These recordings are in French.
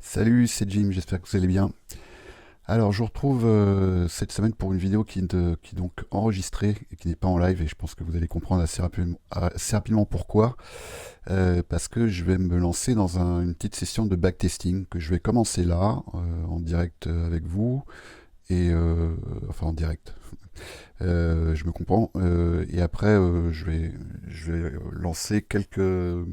Salut, c'est Jim, j'espère que vous allez bien. Alors, je vous retrouve cette semaine pour une vidéo qui est donc enregistrée et qui n'est pas en live, et je pense que vous allez comprendre assez rapidement pourquoi. Parce que je vais me lancer dans une petite session de backtesting que je vais commencer là, en direct avec vous, et enfin en direct. Je me comprends. Et après, je vais lancer quelques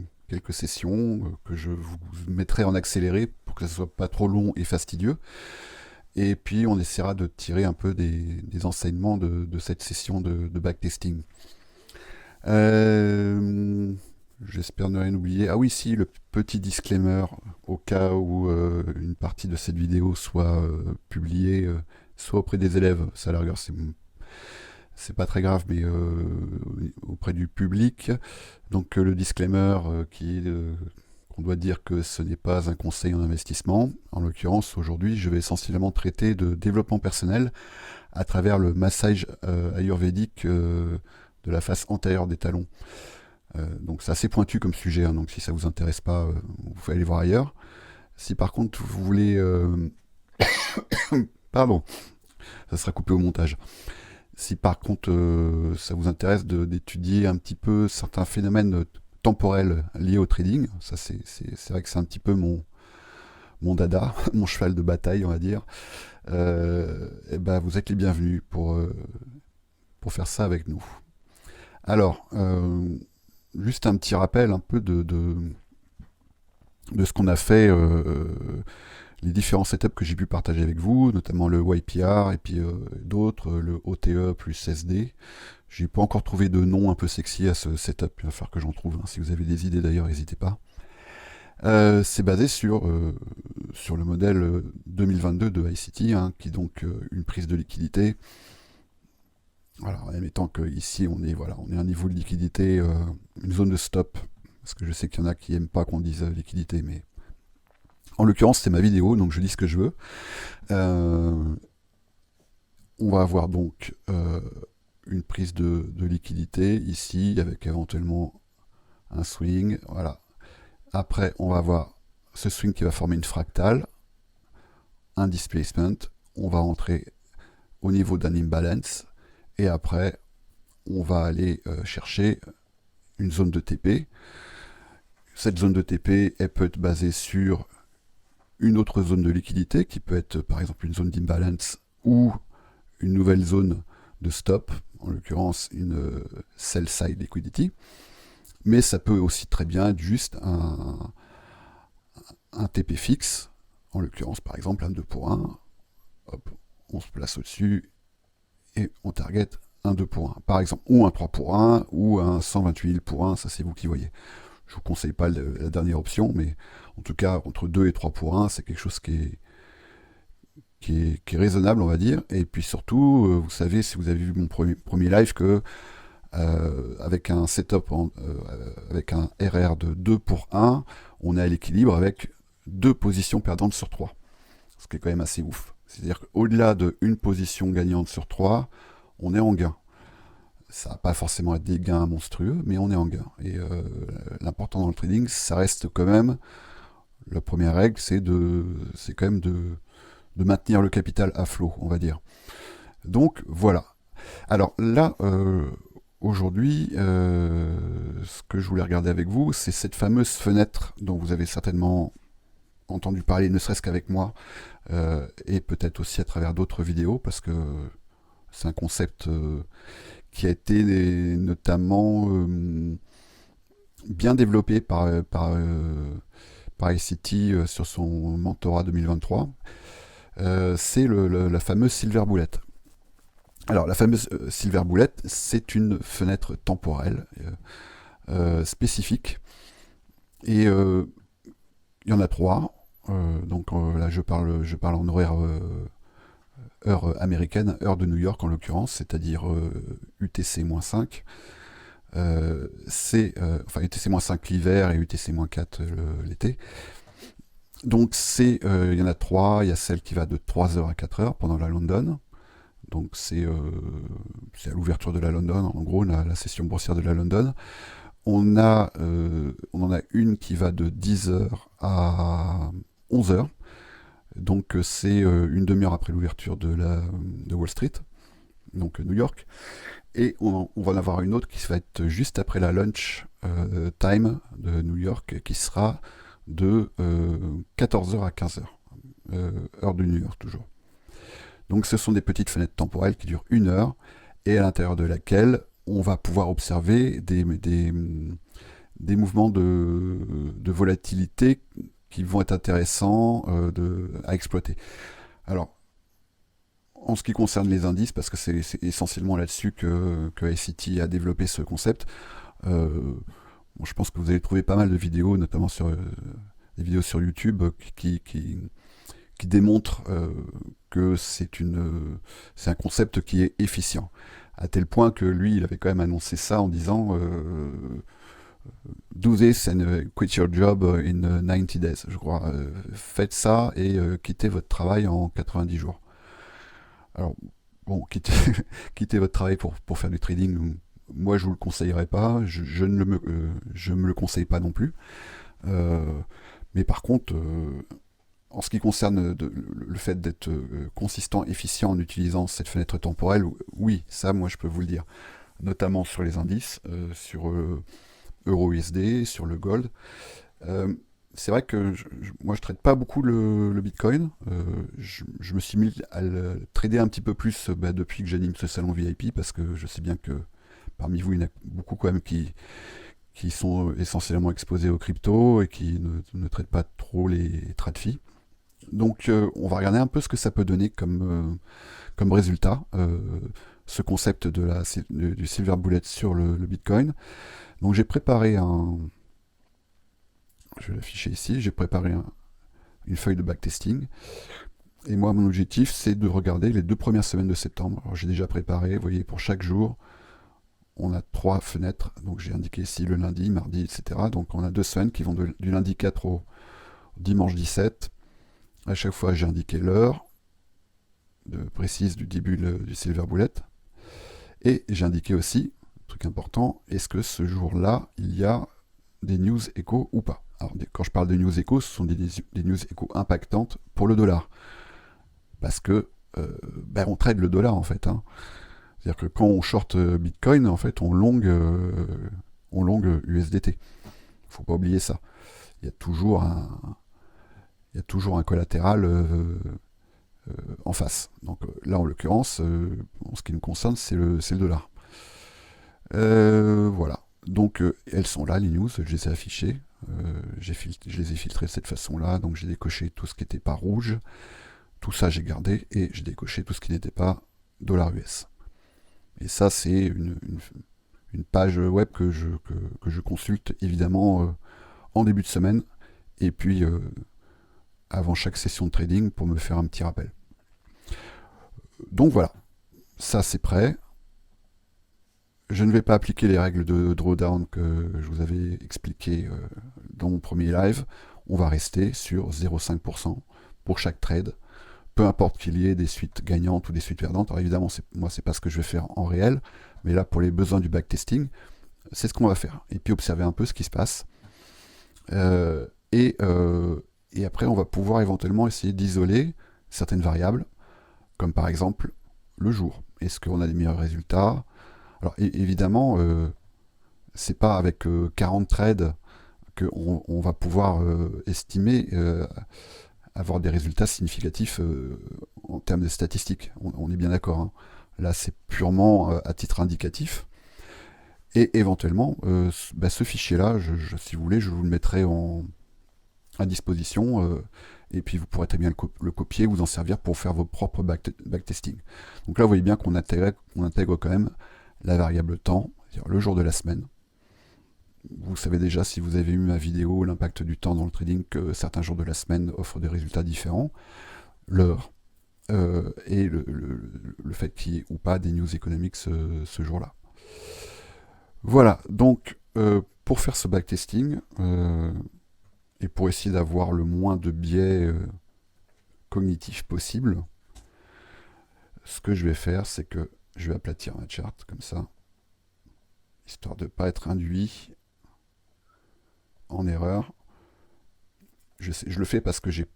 sessions que je vous mettrai en accéléré pour que ce soit pas trop long et fastidieux. Et puis on essaiera de tirer un peu des enseignements de cette session de backtesting. Euh, J'espère ne rien oublier. Ah oui, si, le petit disclaimer, au cas où une partie de cette vidéo soit publiée, soit auprès des élèves, ça à la rigueur c'est pas très grave, mais auprès du public. Donc le disclaimer qui est qu'on doit dire que ce n'est pas un conseil en investissement. En l'occurrence, aujourd'hui, je vais essentiellement traiter de développement personnel à travers le massage ayurvédique de la face antérieure des talons. Donc c'est assez pointu comme sujet, hein, donc si ça vous intéresse pas, vous pouvez aller voir ailleurs. Si par contre vous voulez... pardon, ça sera coupé au montage. Si par contre ça vous intéresse d'étudier un petit peu certains phénomènes temporels liés au trading, ça c'est vrai que c'est un petit peu mon dada, mon cheval de bataille, on va dire, et ben vous êtes les bienvenus pour faire ça avec nous. Alors, juste un petit rappel un peu de ce qu'on a fait, les différents setups que j'ai pu partager avec vous, notamment le YPR et puis d'autres, le OTE plus SD. J'ai pas encore trouvé de nom un peu sexy à ce setup, il va falloir que j'en trouve, hein. Si vous avez des idées d'ailleurs, n'hésitez pas. C'est basé sur le modèle 2022 de ICT, hein, qui est donc une prise de liquidité. Voilà, en admettant qu'ici on est à un niveau de liquidité, une zone de stop, parce que je sais qu'il y en a qui n'aiment pas qu'on dise liquidité, mais en l'occurrence c'est ma vidéo, donc je dis ce que je veux. Euh, on va avoir donc une prise de liquidité ici, avec éventuellement un swing, voilà. Après on va avoir ce swing qui va former une fractale, un displacement, on va entrer au niveau d'un imbalance, et après on va aller chercher une zone de TP. Cette zone de TP, elle peut être basée sur une autre zone de liquidité, qui peut être par exemple une zone d'imbalance ou une nouvelle zone de stop, en l'occurrence une sell side liquidity. Mais ça peut aussi très bien être juste un TP fixe, en l'occurrence par exemple un 2 pour 1. Hop, on se place au-dessus et on target un 2 pour 1, par exemple, ou un 3 pour 1, ou un 128 000 pour 1, ça c'est vous qui voyez. Je vous conseille pas la dernière option, mais en tout cas, entre 2 et 3 pour 1, c'est quelque chose qui est raisonnable, on va dire. Et puis surtout, vous savez, si vous avez vu mon premier live, que avec un setup, avec un RR de 2 pour 1, on est à l'équilibre avec deux positions perdantes sur 3. Ce qui est quand même assez ouf. C'est-à-dire qu'au-delà d'une position gagnante sur 3, on est en gain. Ça va pas forcément être des gains monstrueux, mais on est en gain. Et l'important dans le trading, ça reste quand même, la première règle, c'est quand même de maintenir le capital à flot, on va dire. Donc voilà. Alors là, aujourd'hui, ce que je voulais regarder avec vous, c'est cette fameuse fenêtre dont vous avez certainement entendu parler, ne serait-ce qu'avec moi, et peut-être aussi à travers d'autres vidéos, parce que c'est un concept qui a été notamment bien développé par ICT sur son mentorat 2023. C'est la fameuse Silver Bullet. Alors la fameuse Silver Bullet, c'est une fenêtre temporelle spécifique, et il y en a trois. Donc là je parle en horaire heure américaine, heure de New York en l'occurrence, c'est-à-dire UTC-5. Enfin UTC-5 l'hiver et UTC-4 l'été. Donc il y en a trois. Il y a celle qui va de 3 heures à 4 heures pendant la London. Donc c'est à l'ouverture de la London, en gros la session boursière de la London. On en a une qui va de 10 heures à 11 heures. Donc c'est une demi-heure après l'ouverture de Wall Street, donc New York. Et on va en avoir une autre qui va être juste après la lunch time de New York, qui sera de 14h à 15h, heure de New York toujours. Donc ce sont des petites fenêtres temporelles qui durent 1 heure, et à l'intérieur de laquelle on va pouvoir observer des mouvements de volatilité qui vont être intéressants à exploiter. Alors, en ce qui concerne les indices, parce que c'est essentiellement là-dessus que ICT a développé ce concept, bon, je pense que vous allez trouver pas mal de vidéos, notamment sur des vidéos sur YouTube, qui démontrent que c'est un concept qui est efficient. À tel point que lui, il avait quand même annoncé ça en disant do this and quit your job in 90 days, je crois. Faites ça et quittez votre travail en 90 jours. Alors, bon, quittez votre travail pour faire du trading, moi je vous le conseillerais pas, je me le conseille pas non plus. Euh, mais par contre, en ce qui concerne le fait d'être consistant, efficient en utilisant cette fenêtre temporelle, oui, ça moi je peux vous le dire. Notamment sur les indices, sur Euro-USD, sur le gold. Euh, c'est vrai que moi je traite pas beaucoup le Bitcoin. Je me suis mis à le trader un petit peu plus depuis que j'anime ce salon VIP, parce que je sais bien que parmi vous il y en a beaucoup quand même qui sont essentiellement exposés aux cryptos et qui ne traitent pas trop les trade fees. Donc on va regarder un peu ce que ça peut donner comme résultat, ce concept du silver bullet sur le Bitcoin. Donc j'ai préparé je vais l'afficher ici, j'ai préparé une feuille de backtesting. Et moi, mon objectif, c'est de regarder les 2 premières semaines de septembre. Alors j'ai déjà préparé, vous voyez, pour chaque jour, on a 3 fenêtres. Donc j'ai indiqué ici le lundi, mardi, etc. Donc on a 2 semaines qui vont du lundi 4 au dimanche 17. À chaque fois, j'ai indiqué l'heure précise du début du silver bullet. Et j'ai indiqué aussi, truc important, est-ce que ce jour-là, il y a des news échos ou pas. Alors, quand je parle de news échos, ce sont des news échos impactantes pour le dollar. Parce que on trade le dollar en fait. Hein. C'est-à-dire que quand on short Bitcoin, en fait, on long USDT. Faut pas oublier ça. Il y a toujours un collatéral en face. Donc là, en l'occurrence, en ce qui me concerne, c'est le dollar. Voilà. Donc elles sont là, les news, je les ai affichées. Je les ai filtrées de cette façon-là. Donc j'ai décoché tout ce qui n'était pas rouge. Tout ça, j'ai gardé. Et j'ai décoché tout ce qui n'était pas dollar US. Et ça, c'est une page web que je consulte évidemment en début de semaine. Et puis avant chaque session de trading pour me faire un petit rappel. Donc voilà. Ça, c'est prêt. Je ne vais pas appliquer les règles de drawdown que je vous avais expliquées dans mon premier live. On va rester sur 0,5% pour chaque trade, peu importe qu'il y ait des suites gagnantes ou des suites perdantes. Alors évidemment, moi, c'est pas ce que je vais faire en réel, mais là, pour les besoins du backtesting, c'est ce qu'on va faire. Et puis observer un peu ce qui se passe. Et après, on va pouvoir éventuellement essayer d'isoler certaines variables, comme par exemple le jour. Est-ce qu'on a des meilleurs résultats? Alors évidemment, c'est pas avec 40 trades qu'on va pouvoir estimer avoir des résultats significatifs en termes de statistiques. On est bien d'accord. Hein. Là, c'est purement à titre indicatif. Et éventuellement, ce fichier-là, si vous voulez, je vous le mettrai à disposition. Et puis vous pourrez très bien le copier, vous en servir pour faire vos propres backtesting. Donc là, vous voyez bien qu'on intègre quand même la variable temps, c'est-à-dire le jour de la semaine. Vous savez déjà, si vous avez eu ma vidéo, l'impact du temps dans le trading, que certains jours de la semaine offrent des résultats différents. L'heure et le fait qu'il y ait ou pas des news économiques ce jour-là. Voilà, donc pour faire ce backtesting, et pour essayer d'avoir le moins de biais cognitifs possible, ce que je vais faire, c'est que je vais aplatir ma charte comme ça, histoire de ne pas être induit en erreur. je le fais parce que j'ai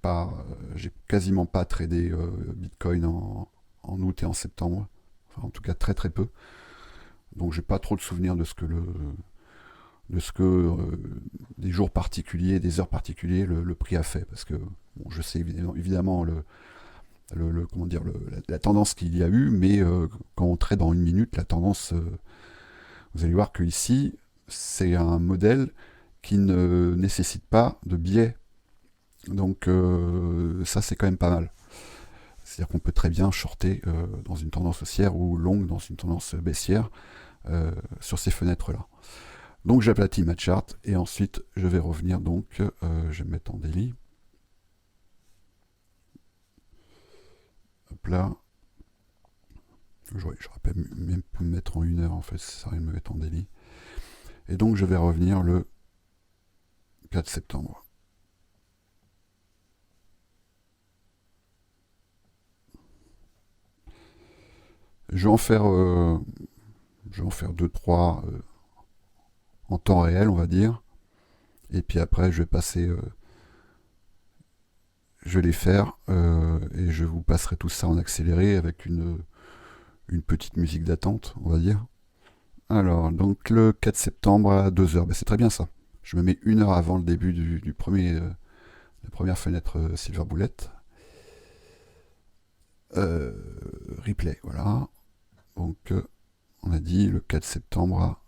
quasiment pas tradé Bitcoin en août et en septembre. Enfin, en tout cas, très très peu. Donc, j'ai pas trop de souvenirs de ce que des jours particuliers, des heures particulières, le prix a fait. Parce que bon, je sais évidemment comment dire, la tendance qu'il y a eu, mais quand on trade en une minute, la tendance, vous allez voir que ici, c'est un modèle qui ne nécessite pas de biais. Donc ça, c'est quand même pas mal. C'est-à-dire qu'on peut très bien shorter dans une tendance haussière ou longue dans une tendance baissière sur ces fenêtres-là. Donc j'aplatis ma charte et ensuite je vais revenir donc, je vais me mettre en daily. Hop là. J'aurais même pu me mettre en 1 heure en fait, ça sert à rien de me mettre en daily. Et donc je vais revenir le 4 septembre. Je vais en faire, je vais en faire 2-3 en temps réel, on va dire. Et puis après, je vais passer, je vais les faire et je vous passerai tout ça en accéléré avec une petite musique d'attente, on va dire. Alors, donc le 4 septembre à 2 heures, ben, c'est très bien ça. Je me mets 1 heure avant le début du premier, la première fenêtre Silver Bullet. Replay, voilà. Donc, on a dit le 4 septembre à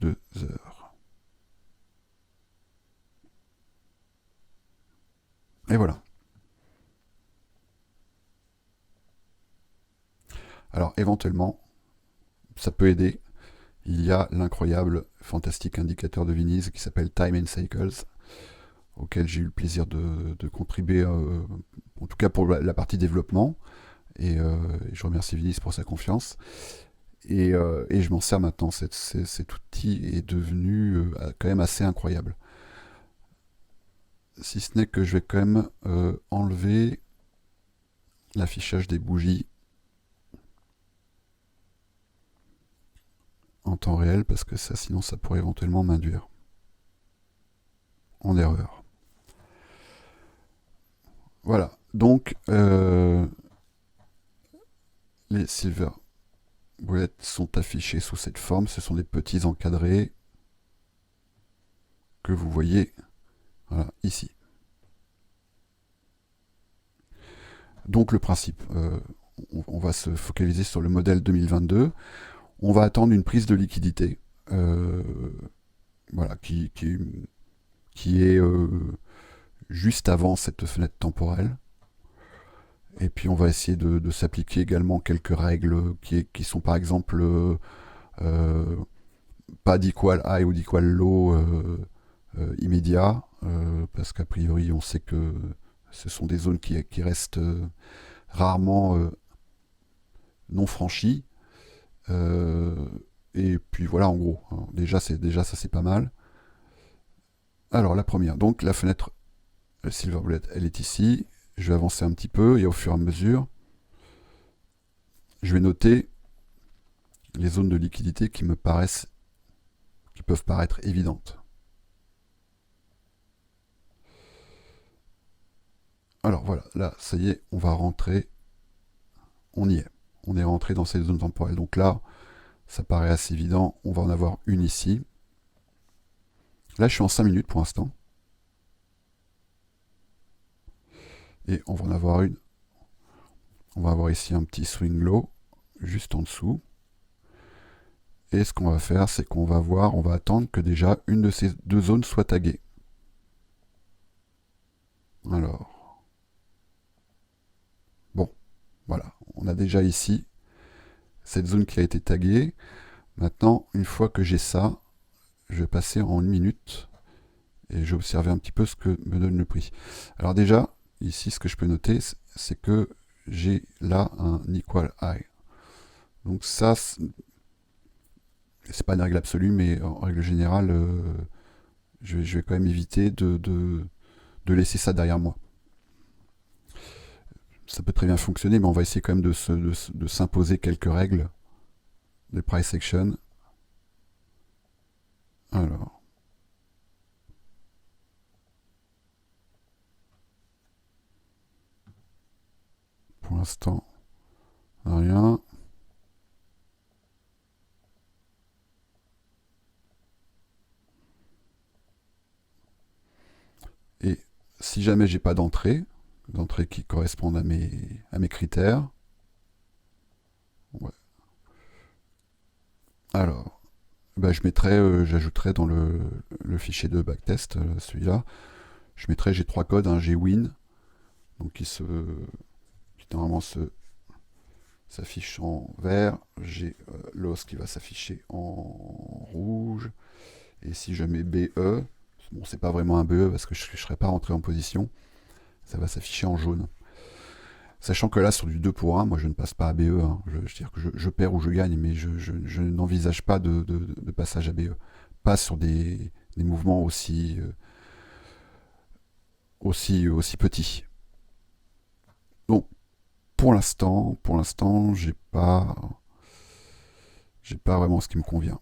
2 heures. Et voilà. Alors, éventuellement, ça peut aider. Il y a l'incroyable, fantastique indicateur de Viniz qui s'appelle Time and Cycles, auquel j'ai eu le plaisir de contribuer, en tout cas pour la partie développement. Et je remercie Viniz pour sa confiance. Et je m'en sers maintenant. Cet outil est devenu quand même assez incroyable. Si ce n'est que je vais quand même enlever l'affichage des bougies en temps réel parce que ça, sinon, ça pourrait éventuellement m'induire en erreur. Voilà. Donc, les silver bullets sont affichés sous cette forme. Ce sont des petits encadrés que vous voyez voilà, ici. Donc le principe, on va se focaliser sur le modèle 2022. On va attendre une prise de liquidité, voilà, qui est juste avant cette fenêtre temporelle. Et puis on va essayer de s'appliquer également quelques règles qui sont par exemple pas d'equal high ou d'equal low immédiat, parce qu'a priori on sait que ce sont des zones qui restent rarement non franchies. Et puis voilà en gros. Alors, déjà ça c'est pas mal. Alors la première, donc la fenêtre Silver Bullet, elle est ici. Je vais avancer un petit peu et au fur et à mesure, je vais noter les zones de liquidité qui peuvent paraître évidentes. Alors voilà, là, ça y est, on va rentrer. On y est. On est rentré dans cette zone temporelle. Donc là, ça paraît assez évident. On va en avoir une ici. Là, je suis en 5 minutes pour l'instant. Et on va en avoir une. On va avoir ici un petit swing low, juste en dessous. Et ce qu'on va faire, c'est qu'on va voir, on va attendre que déjà une de ces deux zones soit taguée. Alors, bon, voilà, on a déjà ici cette zone qui a été taguée. Maintenant, une fois que j'ai ça, je vais passer en 1 minute et je vais observer un petit peu ce que me donne le prix. Alors déjà, ici, ce que je peux noter, c'est que j'ai là un equal high. Donc ça, c'est pas une règle absolue, mais en règle générale, je vais quand même éviter de laisser ça derrière moi. Ça peut très bien fonctionner, mais on va essayer quand même de s'imposer quelques règles de price action. Alors, l'instant, rien. Et si jamais j'ai pas d'entrée qui correspondent à mes critères, ouais. Alors, bah, j'ajouterai dans le fichier de backtest, celui-là, je mettrai, j'ai trois codes, un gwin, donc qui normalement s'affiche en vert, j'ai l'os qui va s'afficher en rouge, et si je mets BE, bon c'est pas vraiment un BE parce que je ne serai pas rentré en position, ça va s'afficher en jaune. Sachant que là, sur du 2 pour 1, moi je ne passe pas à BE. Hein. Je veux dire que je perds ou je gagne, mais je n'envisage pas de passage à BE. Pas sur des mouvements aussi petits. Donc, pour l'instant, j'ai pas vraiment ce qui me convient.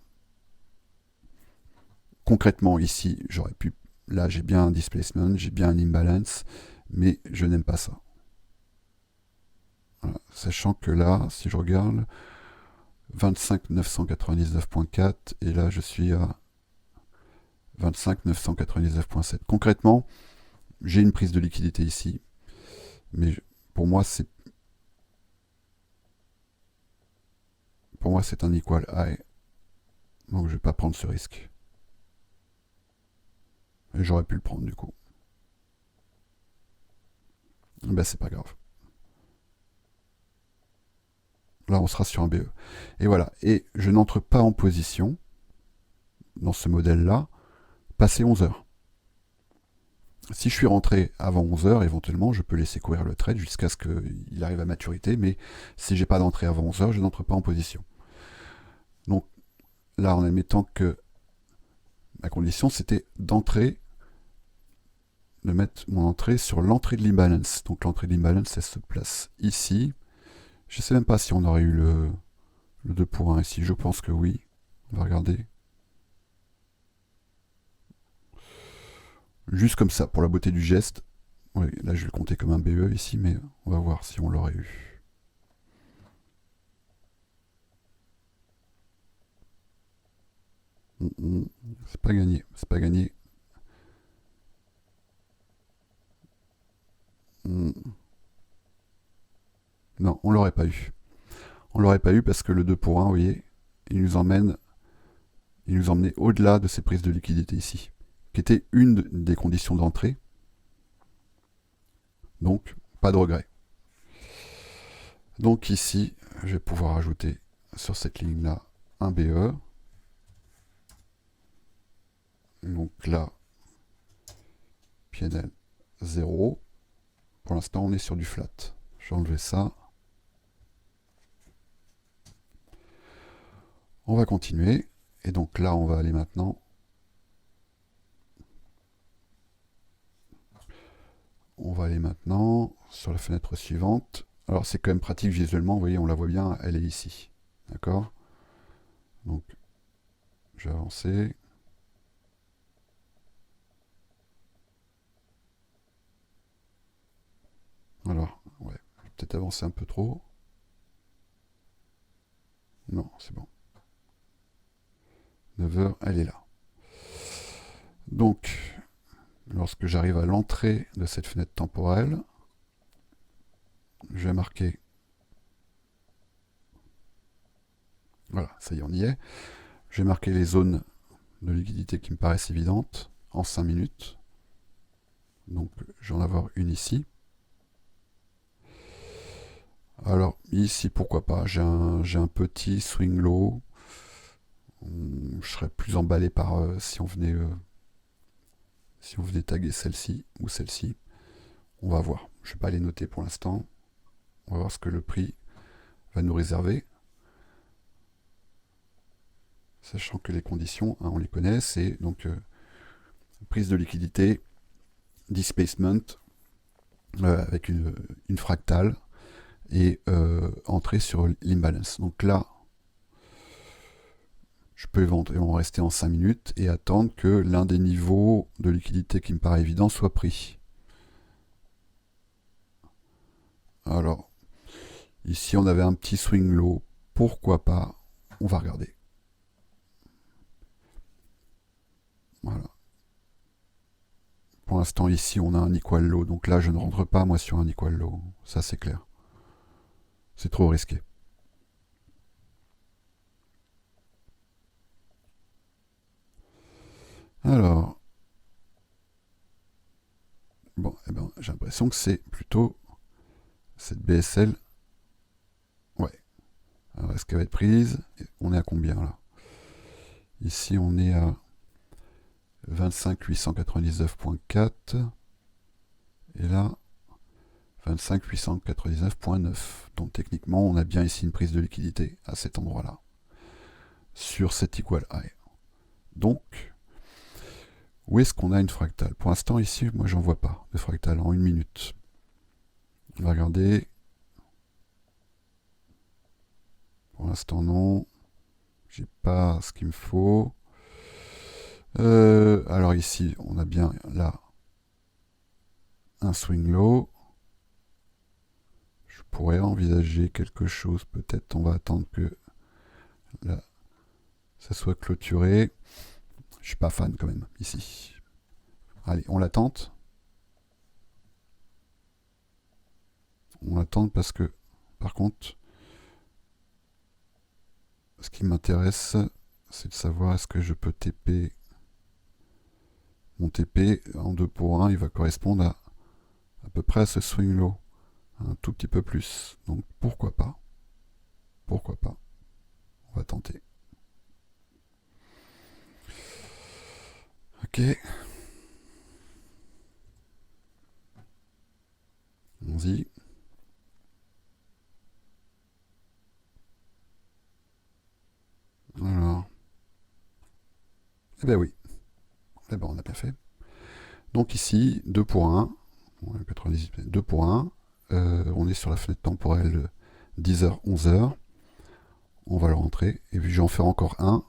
Concrètement, ici, j'aurais pu. Là, j'ai bien un displacement, j'ai bien un imbalance, mais je n'aime pas ça. Voilà. Sachant que là, si je regarde, 25 999.4 et là je suis à 25 999.7. Concrètement, j'ai une prise de liquidité ici, mais pour moi c'est un equal high, donc je vais pas prendre ce risque. Et j'aurais pu le prendre du coup. Ben c'est pas grave. Là on sera sur un BE. Et voilà. Et je n'entre pas en position dans ce modèle-là, passé 11 heures. Si je suis rentré avant 11 heures, éventuellement, je peux laisser courir le trade jusqu'à ce qu'il arrive à maturité, mais si j'ai pas d'entrée avant 11 heures, je n'entre pas en position. Donc là, en admettant que ma condition, c'était d'entrer, de mettre mon entrée sur l'entrée de l'imbalance. Donc l'entrée de l'imbalance, elle se place ici. Je sais même pas si on aurait eu le 2 pour 1 ici. Je pense que oui. On va regarder. Juste comme ça, pour la beauté du geste. Oui, là, je vais le compter comme un BE ici, mais on va voir si on l'aurait eu. C'est pas gagné. C'est pas gagné. Non, on l'aurait pas eu. On l'aurait pas eu parce que le 2 pour 1, vous voyez, il nous emmenait au-delà de ces prises de liquidité ici, qui était une des conditions d'entrée. Donc, pas de regret. Donc ici, je vais pouvoir ajouter sur cette ligne-là un BE. Donc là, PNL 0. Pour l'instant, on est sur du flat. Je vais enlever ça. On va continuer. Et donc là, on va aller maintenant. On va aller maintenant sur la fenêtre suivante. Alors c'est quand même pratique visuellement, vous voyez, on la voit bien, elle est ici. D'accord? Donc, je vais avancer. Alors, ouais, je vais peut-être avancer un peu trop. Non, c'est bon. 9 heures, elle est là. Donc, lorsque j'arrive à l'entrée de cette fenêtre temporelle, je vais marquer. Voilà, ça y est, on y est. Je vais marquer les zones de liquidité qui me paraissent évidentes en 5 minutes. Donc, je vais en avoir une ici. Alors, ici, pourquoi pas, j'ai un petit swing low. Je serais plus emballé par si on venait taguer celle-ci ou celle-ci. On va voir. Je ne vais pas les noter pour l'instant. On va voir ce que le prix va nous réserver. Sachant que les conditions, hein, on les connaît, c'est donc prise de liquidité, displacement avec une fractale et entrée sur l'imbalance. Donc là, je peux éventuellement rester en 5 minutes et attendre que l'un des niveaux de liquidité qui me paraît évident soit pris. Alors, Ici, on avait un petit swing low. Pourquoi pas? On va regarder. Voilà. Pour l'instant, ici, on a un equal low. Donc là, je ne rentre pas, moi, sur un equal low. Ça, c'est clair. C'est trop risqué. Alors, bon, eh ben, j'ai l'impression que c'est plutôt cette BSL. Ouais. Alors, est-ce qu'elle va être prise? On est à combien là? Ici, on est à 25 899.4. Et là, 25 899.9. Donc techniquement, on a bien ici une prise de liquidité à cet endroit-là. Sur cet equal high. Donc, où est-ce qu'on a une fractale? Pour l'instant, ici, moi, j'en vois pas de fractale en une minute. On va regarder. Pour l'instant, non. J'ai pas ce qu'il me faut. Alors ici, on a bien là un swing low. Je pourrais envisager quelque chose. Peut-être on va attendre que là, ça soit clôturé. Je suis pas fan quand même ici. Allez, on la tente. On la tente parce que, par contre, ce qui m'intéresse, c'est de savoir est-ce que je peux TP. Mon TP en 2 pour 1, il va correspondre à peu près à ce swing low. Un tout petit peu plus. Donc pourquoi pas? Pourquoi pas? On va tenter. Ok. Allons-y. Alors. Eh ben oui. Eh ben on a bien fait. Donc ici, 2 pour 1. 2 pour 1. On est sur la fenêtre temporelle 10h, 11h. On va le rentrer. Et puis j'en ferai encore un.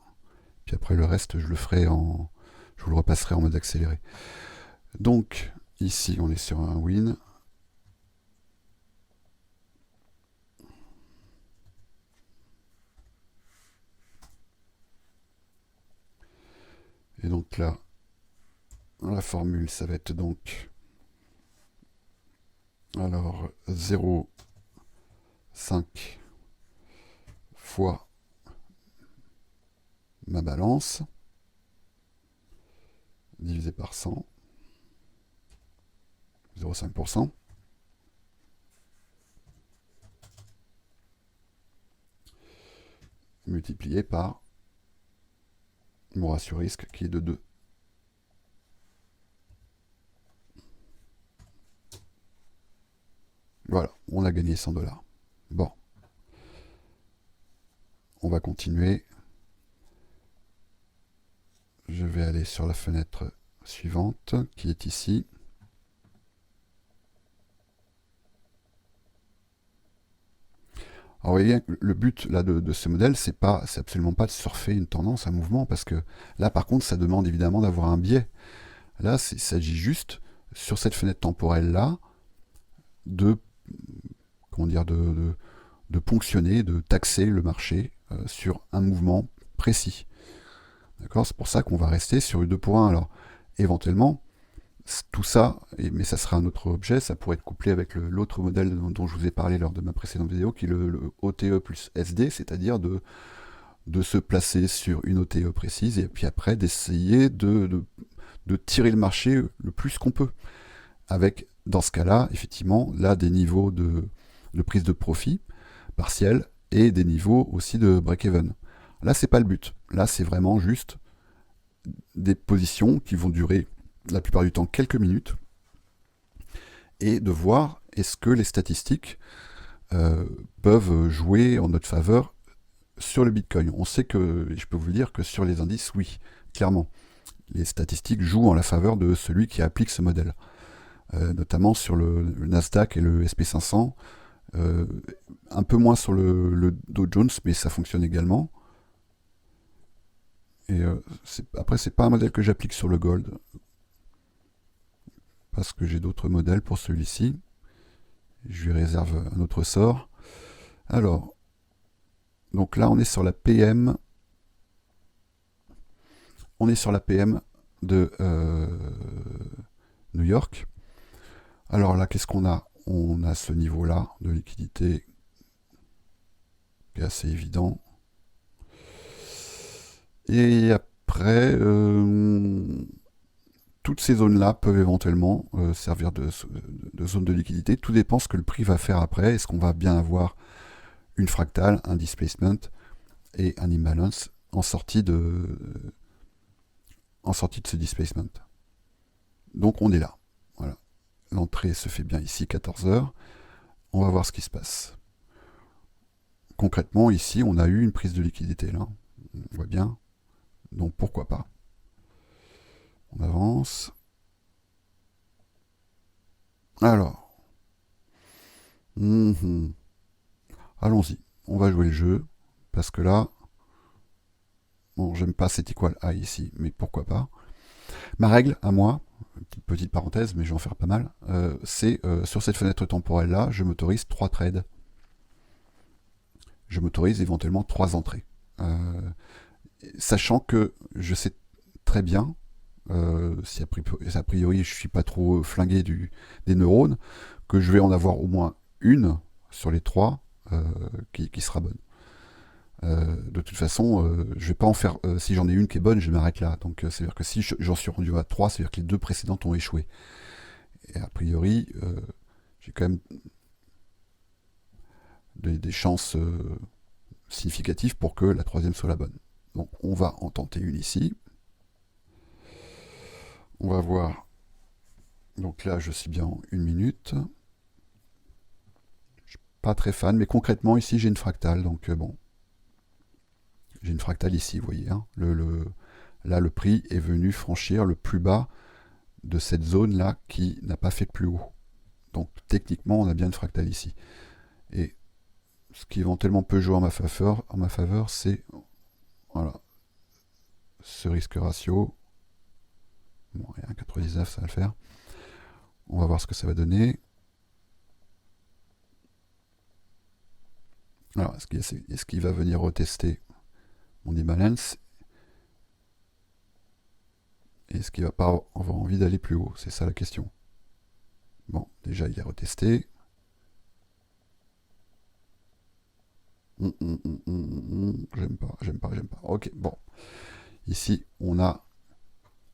Puis après le reste, je le ferai en. Je vous le repasserai en mode accéléré. Donc ici, on est sur un win. Et donc là, la formule, ça va être donc. Alors 0,5 fois ma balance divisé par 100, 0,5%, multiplié par mon ratio risque qui est de 2. Voilà, on a gagné 100 $. Bon, on va continuer. Je vais aller sur la fenêtre suivante qui est ici. Alors vous voyez, le but là de ce modèle, c'est absolument pas de surfer une tendance, un mouvement, parce que là par contre ça demande évidemment d'avoir un biais. Là il s'agit juste sur cette fenêtre temporelle là de comment dire de ponctionner, de taxer le marché sur un mouvement précis. D'accord, c'est pour ça qu'on va rester sur U2 pour 1. Alors éventuellement tout ça, mais ça sera un autre objet, ça pourrait être couplé avec l'autre modèle dont je vous ai parlé lors de ma précédente vidéo, qui est le OTE plus SD, c'est-à-dire de se placer sur une OTE précise et puis après d'essayer de tirer le marché le plus qu'on peut. Avec, dans ce cas-là, effectivement, là des niveaux de prise de profit partiel et des niveaux aussi de break-even. Là, c'est pas le but. Là, c'est vraiment juste des positions qui vont durer la plupart du temps quelques minutes, et de voir est-ce que les statistiques peuvent jouer en notre faveur sur le Bitcoin. On sait que, et je peux vous le dire, que sur les indices, oui, clairement, les statistiques jouent en la faveur de celui qui applique ce modèle. Notamment sur le Nasdaq et le SP500, un peu moins sur le Dow Jones, mais ça fonctionne également. Et après, c'est pas un modèle que j'applique sur le gold, parce que j'ai d'autres modèles pour celui-ci. Je lui réserve un autre sort. Alors, donc là, on est sur la PM. On est sur la PM de New York. Alors là, qu'est-ce qu'on a? On a ce niveau-là de liquidité qui est assez évident. Et après, toutes ces zones-là peuvent éventuellement servir de zone de liquidité. Tout dépend ce que le prix va faire après. Est-ce qu'on va bien avoir une fractale, un displacement et un imbalance en sortie de ce displacement. Donc on est là. Voilà. L'entrée se fait bien ici, 14 heures. On va voir ce qui se passe. Concrètement, ici, on a eu une prise de liquidité là. On voit bien. Donc pourquoi pas. On avance. Alors. Allons-y. On va jouer le jeu. Parce que là. Bon, j'aime pas cet equal high ici, mais pourquoi pas. Ma règle, à moi, petite parenthèse, mais je vais en faire pas mal, c'est sur cette fenêtre temporelle-là, je m'autorise 3 trades. Je m'autorise éventuellement 3 entrées. Sachant que je sais très bien, si a priori je suis pas trop flingué des neurones, que je vais en avoir au moins une sur les 3 qui sera bonne. De toute façon, je vais pas en faire. Si j'en ai une qui est bonne, je m'arrête là. Donc, c'est-à-dire que si j'en suis rendu à 3, c'est-à-dire que les 2 précédentes ont échoué. Et a priori, j'ai quand même des chances significatives pour que la troisième soit la bonne. Donc, on va en tenter une ici. On va voir. Donc là, je suis bien en 1 minute. Je suis pas très fan, mais concrètement, ici, j'ai une fractale. Donc, bon. J'ai une fractale ici, vous voyez. Hein. Là, le prix est venu franchir le plus bas de cette zone-là qui n'a pas fait plus haut. Donc techniquement, on a bien une fractale ici. Et ce qui éventuellement peut jouer en ma faveur, c'est voilà, ce risque ratio. Bon, il y a un 99, ça va le faire. On va voir ce que ça va donner. Alors, est-ce qu'il va venir retester mon imbalance? Est-ce qu'il va pas avoir envie d'aller plus haut? C'est ça la question. Bon, déjà, il a retesté. J'aime pas, j'aime pas, j'aime pas. Ok, bon. Ici, on a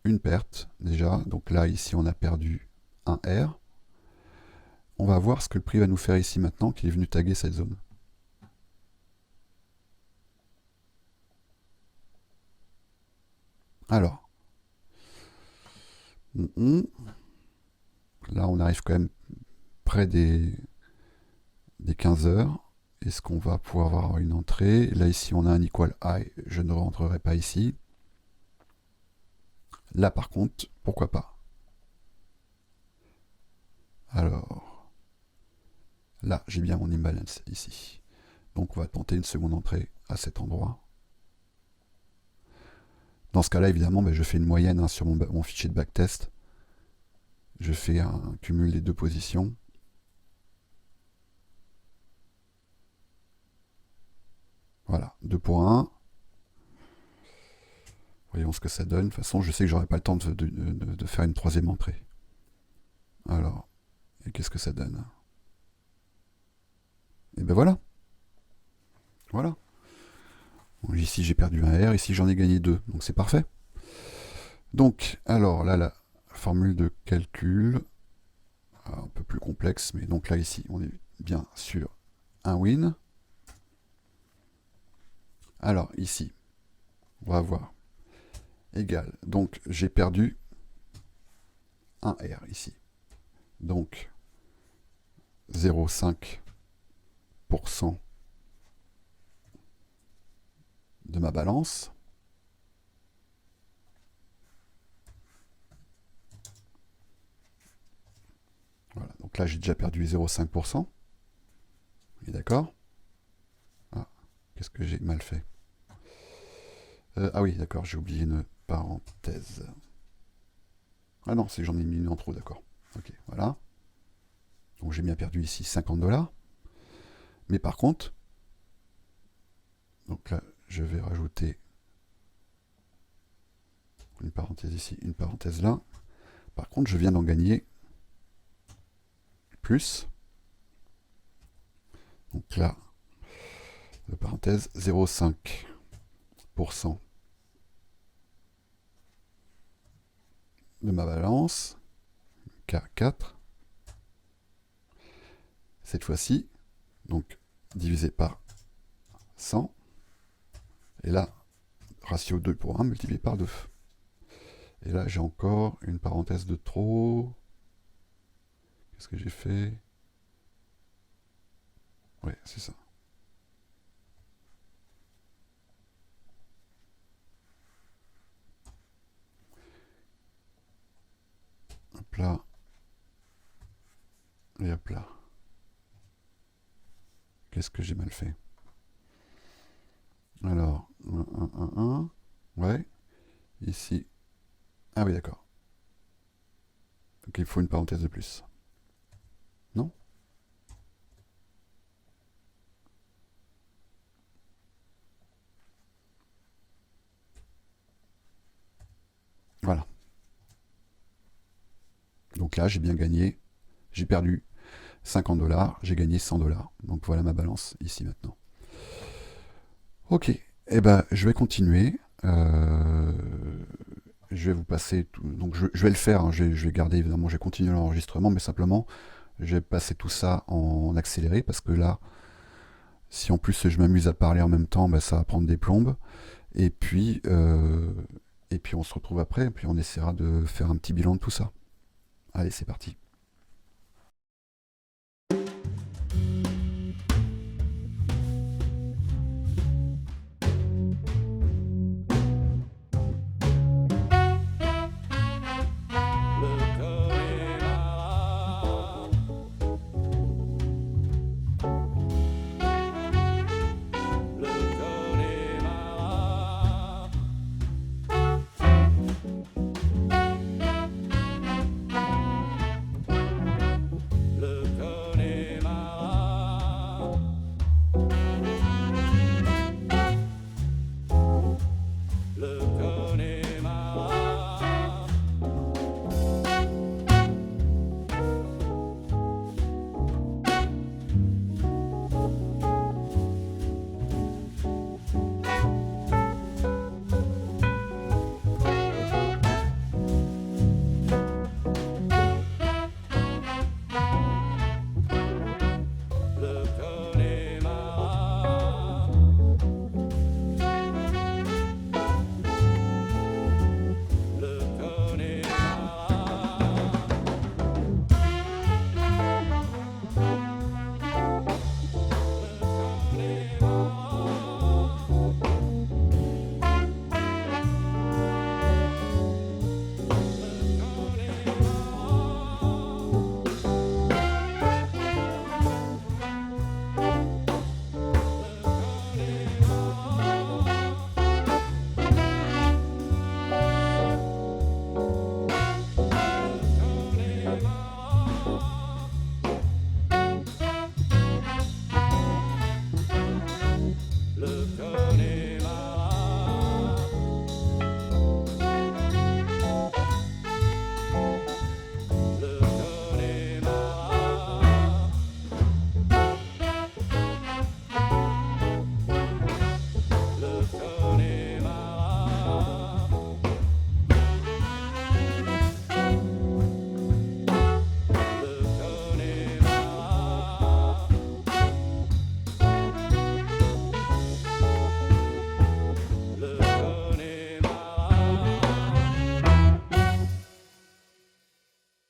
une perte déjà. Donc là, ici, on a perdu un R. On va voir ce que le prix va nous faire ici maintenant qu'il est venu taguer cette zone. Alors. Là, on arrive quand même près des 15 heures. Est-ce qu'on va pouvoir avoir une entrée? Là, ici, on a un equal high. Je ne rentrerai pas ici. Là, par contre, pourquoi pas? Alors, là, j'ai bien mon imbalance ici. Donc, on va tenter une seconde entrée à cet endroit. Dans ce cas-là, évidemment, je fais une moyenne hein, sur mon fichier de backtest. Je fais un cumul des deux positions. Voilà, 2 pour 1. Voyons ce que ça donne. De toute façon, je sais que j'aurai pas le temps de faire une troisième entrée. Alors, et qu'est-ce que ça donne? Et ben voilà. Voilà. Donc, ici, j'ai perdu un R. Ici, j'en ai gagné 2. Donc, c'est parfait. Donc, alors, là, la formule de calcul, un peu plus complexe, mais donc là, ici, on est bien sur un win. Alors, ici, on va voir. Égal. Donc, j'ai perdu un R ici. Donc, 0,5% de ma balance. Voilà, donc là j'ai déjà perdu 0,5%. Et d'accord. Ah, qu'est-ce que j'ai mal fait? Ah oui, d'accord, j'ai oublié une parenthèse. Ah non, c'est j'en ai mis une en trop, d'accord. Ok, voilà. Donc j'ai bien perdu ici 50 $. Mais par contre, Donc là, je vais rajouter une parenthèse ici, une parenthèse là. Par contre, je viens d'en gagner plus. Donc là, parenthèse 0,5% de ma balance, K4. Cette fois-ci, donc divisé par 100. Et là, ratio 2 pour 1 multiplié par 2. Et là, j'ai encore une parenthèse de trop. Qu'est-ce que j'ai fait? Ouais, c'est ça. Hop là. Et hop là. Qu'est-ce que j'ai mal fait? Alors, 1. Ouais. Ici. Ah oui, d'accord. Donc il faut une parenthèse de plus. Non? Voilà. Donc là, j'ai bien gagné. J'ai perdu 50 $, j'ai gagné 100 $. Donc voilà ma balance ici maintenant. Ok, eh ben, je vais continuer. Je vais vous passer tout. Donc je vais le faire, hein. Je vais garder évidemment, je vais continuer l'enregistrement, mais simplement, je vais passer tout ça en accéléré parce que là, si en plus je m'amuse à parler en même temps, bah, ça va prendre des plombes. Et puis on se retrouve après, et puis on essaiera de faire un petit bilan de tout ça. Allez, c'est parti.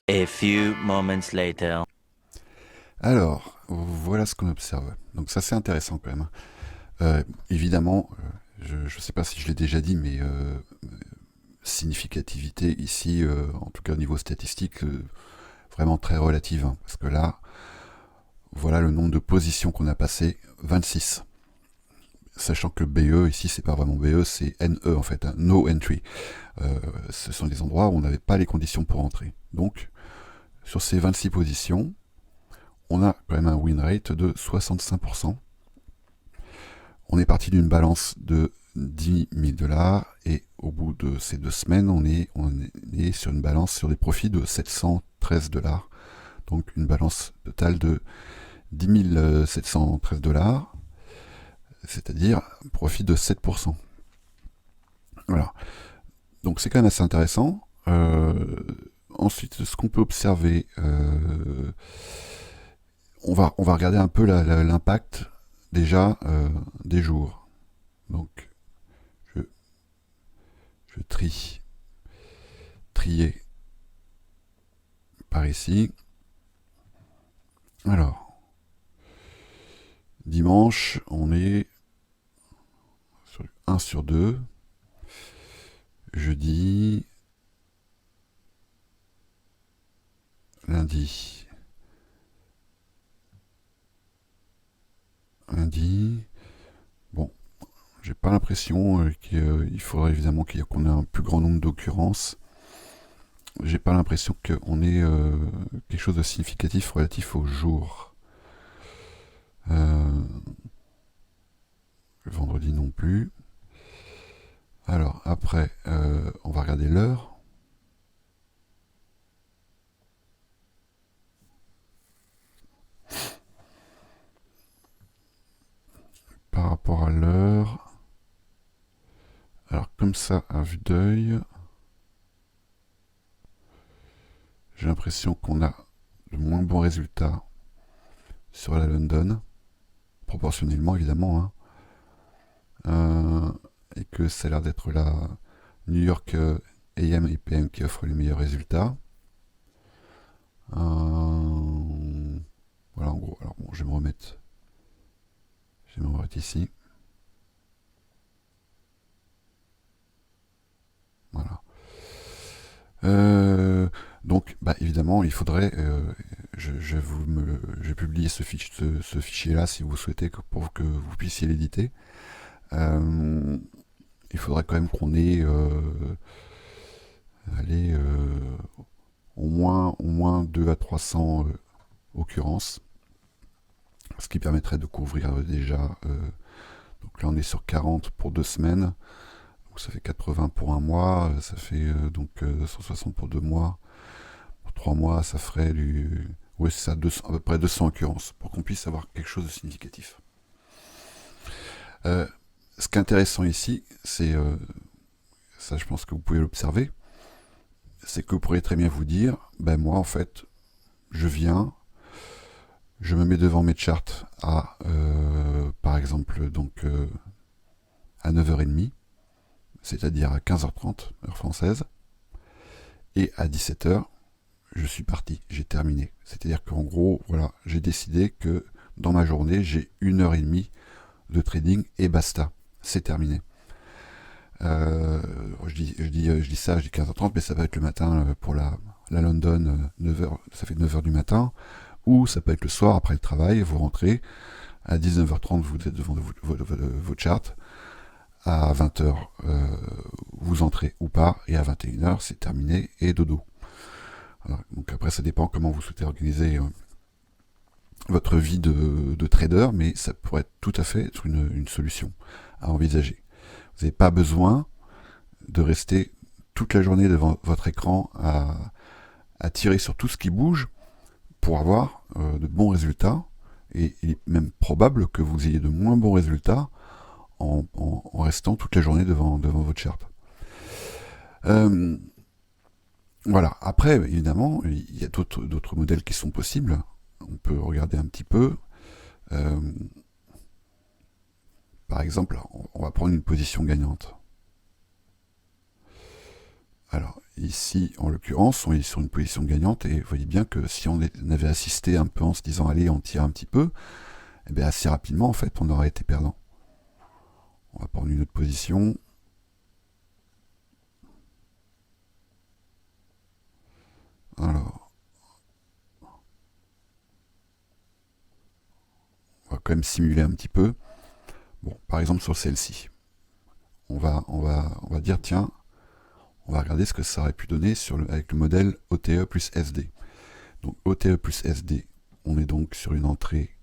A few moments later. Alors, voilà ce qu'on observe. Donc ça c'est intéressant quand même. Évidemment, je ne sais pas si je l'ai déjà dit, mais significativité ici, en tout cas au niveau statistique, vraiment très relative. Hein, parce que là, voilà le nombre de positions qu'on a passé, 26. Sachant que BE, ici, c'est pas vraiment BE, c'est NE en fait, hein, No Entry. Ce sont des endroits où on n'avait pas les conditions pour entrer. Donc, sur ces 26 positions, on a quand même un win rate de 65%. on est parti d'une balance de 10 000 $, et au bout de ces 2 semaines, on est sur une balance sur des profits de 713 $. Donc une balance totale de 10 713 $, c'est-à-dire un profit de 7%. Voilà. Donc c'est quand même assez intéressant. Ensuite, ce qu'on peut observer, on va regarder un peu l'impact déjà des jours. Donc je trier par ici. Alors, dimanche, on est sur 1 sur 2. Jeudi, lundi, bon, j'ai pas l'impression qu'il faudrait évidemment qu'on ait un plus grand nombre d'occurrences. J'ai pas l'impression qu'on ait quelque chose de significatif relatif au jour. Le vendredi non plus. Alors après, on va regarder l'heure. Par rapport à l'heure, alors comme ça, à vue d'œil, j'ai l'impression qu'on a de moins bons résultats sur la London, proportionnellement évidemment, hein. Et que ça a l'air d'être la New York AM et PM qui offre les meilleurs résultats. Voilà en gros. Alors bon, je vais me remettre ici. Voilà. Donc, bah, évidemment, il faudrait. Je vais publier ce fichier-là si vous souhaitez pour que vous puissiez l'éditer. Il faudrait quand même qu'on ait au moins 2 à 300 occurrences, ce qui permettrait de couvrir déjà. Donc là, on est sur 40 pour 2 semaines. Donc ça fait 80 pour un mois, ça fait donc 160 pour 2 mois. Pour 3 mois, ça ferait oui, c'est ça, à peu près 200 occurrences, pour qu'on puisse avoir quelque chose de significatif. Ce qui est intéressant ici, c'est, ça je pense que vous pouvez l'observer, c'est que vous pourriez très bien vous dire, ben moi en fait, je me mets devant mes charts à, par exemple, donc à 9h30, c'est-à-dire à 15h30, heure française, et à 17h, je suis parti, j'ai terminé. C'est-à-dire qu'en gros, voilà, j'ai décidé que dans ma journée, j'ai 1h30 de trading et basta, c'est terminé. Je dis ça, je dis 15h30, mais ça va être le matin pour la London, 9h, ça fait 9h du matin, ou ça peut être le soir après le travail, vous rentrez, à 19h30 vous êtes devant vos charts, à 20h vous entrez ou pas, et à 21h c'est terminé et dodo. Voilà. Donc après ça dépend comment vous souhaitez organiser votre vie de trader, mais ça pourrait être tout à fait être une solution à envisager. Vous n'avez pas besoin de rester toute la journée devant votre écran à tirer sur tout ce qui bouge pour avoir de bons résultats, et il est même probable que vous ayez de moins bons résultats en restant toute la journée devant votre chart. Voilà. Après, évidemment, il y a d'autres modèles qui sont possibles. On peut regarder un petit peu. Par exemple, on va prendre une position gagnante. Alors, ici, en l'occurrence, on est sur une position gagnante, et vous voyez bien que si on avait assisté un peu en se disant, allez, on tire un petit peu, eh bien, assez rapidement, en fait, on aurait été perdant. On va prendre une autre position. Alors, on va quand même simuler un petit peu. Bon, par exemple, sur celle-ci, on va dire, tiens, on va regarder ce que ça aurait pu donner avec le modèle OTE plus SD. Donc, OTE plus SD, on est donc sur une entrée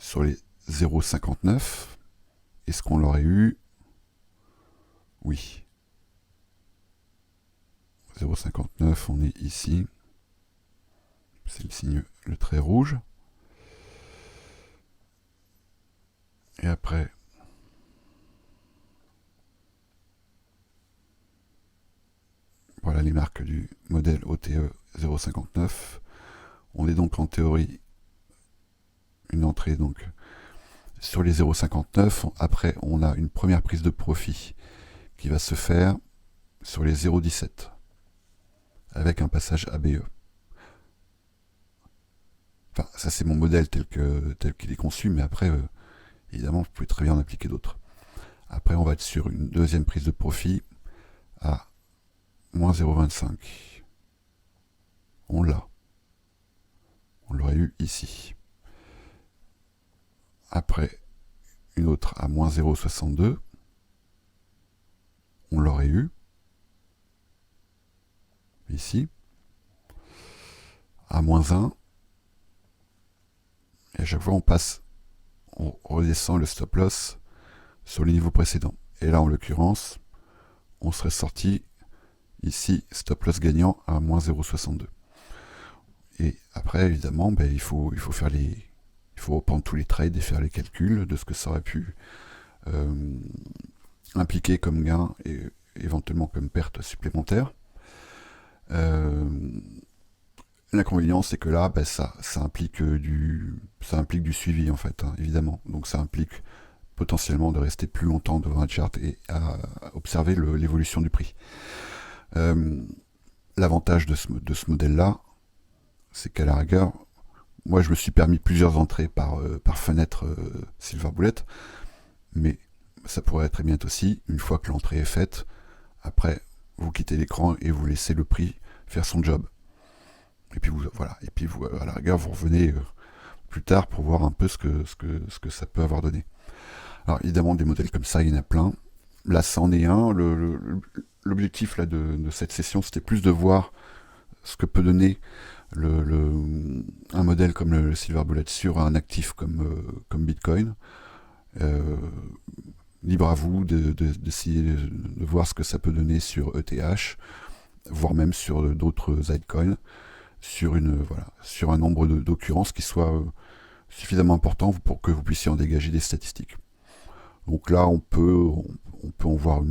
sur les 0,59. Est-ce qu'on l'aurait eu? Oui. 0,59, on est ici. C'est le signe, le trait rouge. Et après, voilà les marques du modèle OTE 0,59. On est donc en théorie une entrée donc sur les 0,59. Après, on a une première prise de profit qui va se faire sur les 0,17 avec un passage ABE. Enfin, ça c'est mon modèle tel qu'il est conçu, mais après, évidemment, vous pouvez très bien en appliquer d'autres. Après, on va être sur une deuxième prise de profit à moins 0,25. On l'a. On l'aurait eu ici. Après, une autre à moins 0,62. On l'aurait eu ici. À moins 1. Et à chaque fois, on redescend le stop loss sur les niveaux précédents. Et là, en l'occurrence, on serait sorti ici, stop loss gagnant à moins 0,62. Et après, évidemment, il faut reprendre tous les trades et faire les calculs de ce que ça aurait pu impliquer comme gain et éventuellement comme perte supplémentaire. L'inconvénient, c'est que là, ça implique du suivi, en fait, hein, évidemment. Donc ça implique potentiellement de rester plus longtemps devant un chart et à observer l'évolution du prix. L'avantage de ce modèle-là, c'est qu'à la rigueur, moi je me suis permis plusieurs entrées par fenêtre Silver Bullet, mais ça pourrait très bien être aussi, une fois que l'entrée est faite, après vous quittez l'écran et vous laissez le prix faire son job. Et puis voilà, et puis vous, à la rigueur, vous revenez plus tard pour voir un peu ce que ça peut avoir donné. Alors évidemment, des modèles comme ça, il y en a plein. Là, ça en est un. L'objectif là de cette session, c'était plus de voir ce que peut donner un modèle comme le Silver Bullet sur un actif comme Bitcoin. Libre à vous d'essayer de voir ce que ça peut donner sur ETH, voire même sur d'autres altcoins, sur un nombre d'occurrences qui soit suffisamment important pour que vous puissiez en dégager des statistiques. Donc là, on peut en voir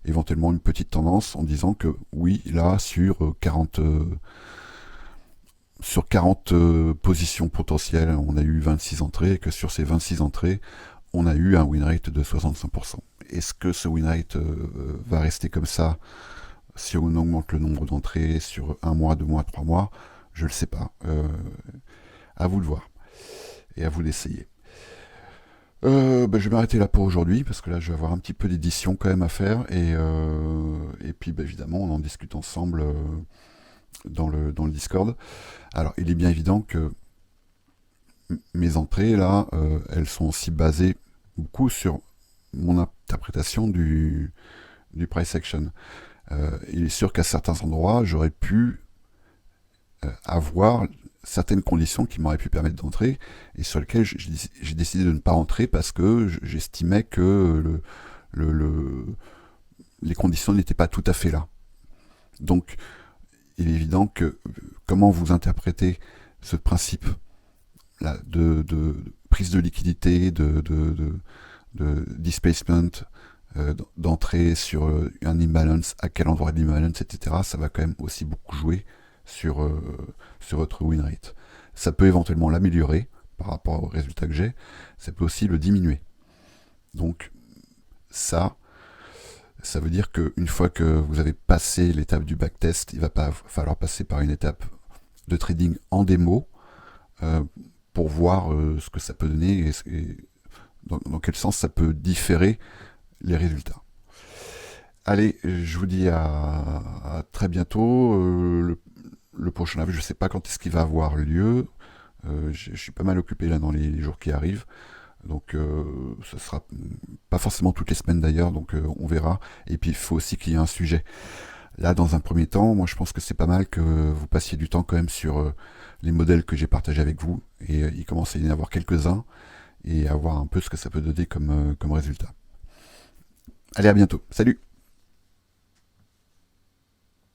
éventuellement une petite tendance en disant que oui, là, sur 40 positions potentielles, on a eu 26 entrées, et que sur ces 26 entrées, on a eu un win rate de 65%. Est-ce que ce win rate va rester comme ça si on augmente le nombre d'entrées sur 1 mois, 2 mois, 3 mois? Je ne le sais pas. À vous de voir. Et à vous d'essayer. Je vais m'arrêter là pour aujourd'hui, parce que là je vais avoir un petit peu d'édition quand même à faire, et puis évidemment on en discute ensemble dans le Discord. Alors il est bien évident que mes entrées là, elles sont aussi basées beaucoup sur mon interprétation du price action. Il est sûr qu'à certains endroits j'aurais pu avoir certaines conditions qui m'auraient pu permettre d'entrer et sur lesquelles j'ai décidé de ne pas entrer parce que j'estimais que les conditions n'étaient pas tout à fait là. Donc, il est évident que comment vous interprétez ce principe là, de prise de liquidité, de displacement, d'entrée sur un imbalance, à quel endroit de l'imbalance, etc., ça va quand même aussi beaucoup jouer sur votre win rate. Ça peut éventuellement l'améliorer par rapport au résultat que j'ai, ça peut aussi le diminuer. Donc ça veut dire qu'une fois que vous avez passé l'étape du backtest, il va pas falloir passer par une étape de trading en démo pour voir ce que ça peut donner et dans quel sens ça peut différer les résultats. Allez, je vous dis à très bientôt. Le prochain live, je ne sais pas quand est-ce qu'il va avoir lieu. Je suis pas mal occupé là dans les jours qui arrivent. Donc ce sera pas forcément toutes les semaines d'ailleurs, donc on verra. Et puis il faut aussi qu'il y ait un sujet. Là, dans un premier temps, moi je pense que c'est pas mal que vous passiez du temps quand même sur les modèles que j'ai partagés avec vous, et il commence à y en avoir quelques-uns, et à voir un peu ce que ça peut donner comme résultat. Allez, à bientôt. Salut!